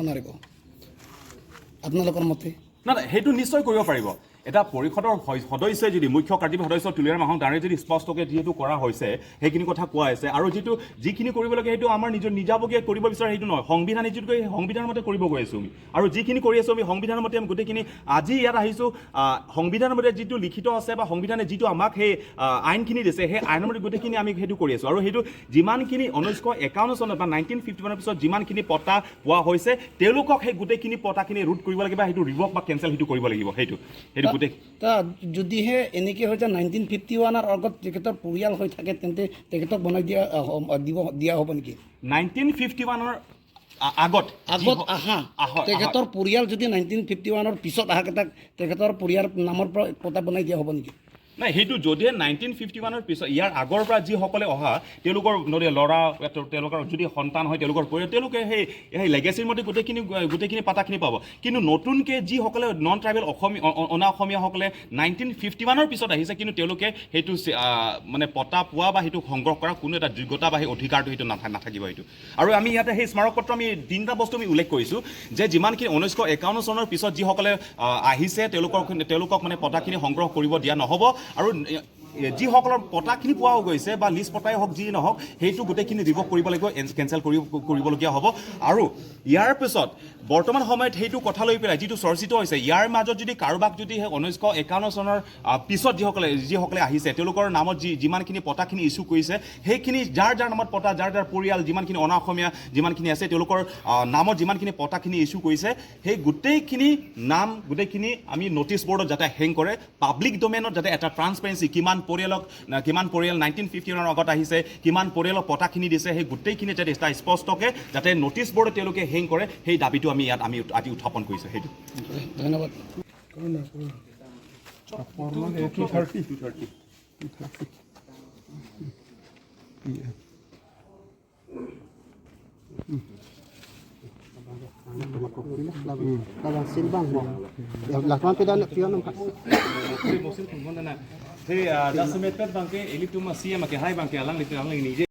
নোৱাৰিব আপোনালোকৰ মতে না সেইটো নিশ্চয় কৰিব পাৰিব এটা পৰিষদৰ সদস্যই যদি মুখ্য কাৰ্যবাহী সদস্য তুলিয়াৰ মাহক দাঁড়ে যদি স্পষ্টকৈ যিহেতু কৰা হৈছে সেইখিনি কথা কোৱা হৈছে আৰু যিখিনি কৰিব লাগে সেইটো আমাৰ নিজৰ নিজাবগীয়া কৰিব বিচাৰে সেইটো নহয় সংবিধানে যিটো কয় সংবিধানৰ মতে কৰিব গৈ আছোঁ আমি আৰু যিখিনি কৰি আছোঁ আমি সংবিধানৰ মতে আমি গোটেইখিনি আজি ইয়াত আহিছোঁ সংবিধানৰ মতে যিটো লিখিত আছে বা সংবিধানে যিটো আমাক সেই আইনখিনি দিছে সেই আইনৰ মতে গোটেইখিনি আমি সেইটো কৰি আছোঁ আৰু সেইটো যিমানখিনি 1951 চনত বা 1951 পিছত যিমানখিনি পটা পোৱা হৈছে তেওঁলোকক সেই গোটেইখিনি পটাখিনি ৰোধ কৰিব লাগিব বা সেইটো ৰিভক বা কেঞ্চেল সেইটো কৰিব লাগিব সেইটো যদিহে এনেকৈ হৈ যায় 1951 আগত তেখেতৰ পৰিয়াল হৈ থাকে তেন্তে তেখেতক বনাই দিয়া হ'ব নেকি 1951 আগত আহা তেখেতৰ পৰিয়াল যদি 1951 পিছত আহা তেখেতৰ পৰিয়াল নামৰ পৰা পতা বনাই দিয়া হ'ব নেকি নাই সেইটো যদিহে 1951 পিছত ইয়াৰ আগৰ পৰা যিসকলে অহা তেওঁলোকৰ ল'ৰা তেওঁলোকৰ যদি সন্তান হয় তেওঁলোকৰ পৰিয়াল তেওঁলোকে সেই লেগেচিৰ মতে গোটেইখিনি পাতাখিনি পাব কিন্তু নতুনকৈ যিসকলে নন ট্ৰাইবেল অনা অসমীয়াসকলে 1951 পিছত আহিছে কিন্তু তেওঁলোকে সেইটো মানে পতা পোৱা বা সেইটো সংগ্ৰহ কৰা কোনো এটা যোগ্যতা বা সেই অধিকাৰটো সেইটো নাথাকিব সেইটো আৰু আমি ইয়াতে সেই স্মাৰক পত্ৰ আমি তিনিটা বস্তু আমি উল্লেখ কৰিছোঁ যে যিমানখিনি 1951 চনৰ পিছত যিসকলে আহিছে তেওঁলোকক মানে পতাখিনি সংগ্ৰহ কৰিব দিয়া নহ'ব আৰু যিসকলৰ পটাখিনি পোৱাও গৈছে বা লিষ্ট পটাই হওক যি নহওক সেইটো গোটেইখিনি ৰিভক কৰিব লাগিব কেঞ্চেল কৰিবলগীয়া হ'ব আৰু ইয়াৰ পিছত বৰ্তমান সময়ত সেইটো কথা লৈ পেলাই যিটো চৰ্চিত হৈছে ইয়াৰ মাজত যদি কাৰোবাক যদি 1951 চনৰ পিছত যিসকলে আহিছে তেওঁলোকৰ নামত যিমানখিনি পটাখিনি ইছ্যু কৰিছে সেইখিনি যাৰ নামত পটা যাৰ পৰিয়াল যিমানখিনি অনা অসমীয়া যিমানখিনি আছে তেওঁলোকৰ নামত যিমানখিনি পটাখিনি ইছ্যু কৰিছে সেই গোটেইখিনি নাম গোটেইখিনি আমি নটিছ বৰ্ডত যাতে হেং কৰে পাব্লিক ডমেইনত যাতে এটা ট্ৰান্সপাৰেঞ্চি কিমান পৰিয়াল 1951 আগত আহিছে কিমান পৰিয়ালক পটাখিনি দিছে সেই গোটেইখিনি যাতে এটা স্পষ্টকৈ যাতে নটিছ বৰ্ডত তেওঁলোকে হেং কৰে সেই দাবীটো আমি ইয়াত আমি আজি উত্থাপন কৰিছোঁ সেইটো ধন্যবাদ Hey, das mit Pet Bank, Elitum Masia, Akehai Bank, Longle Myadi.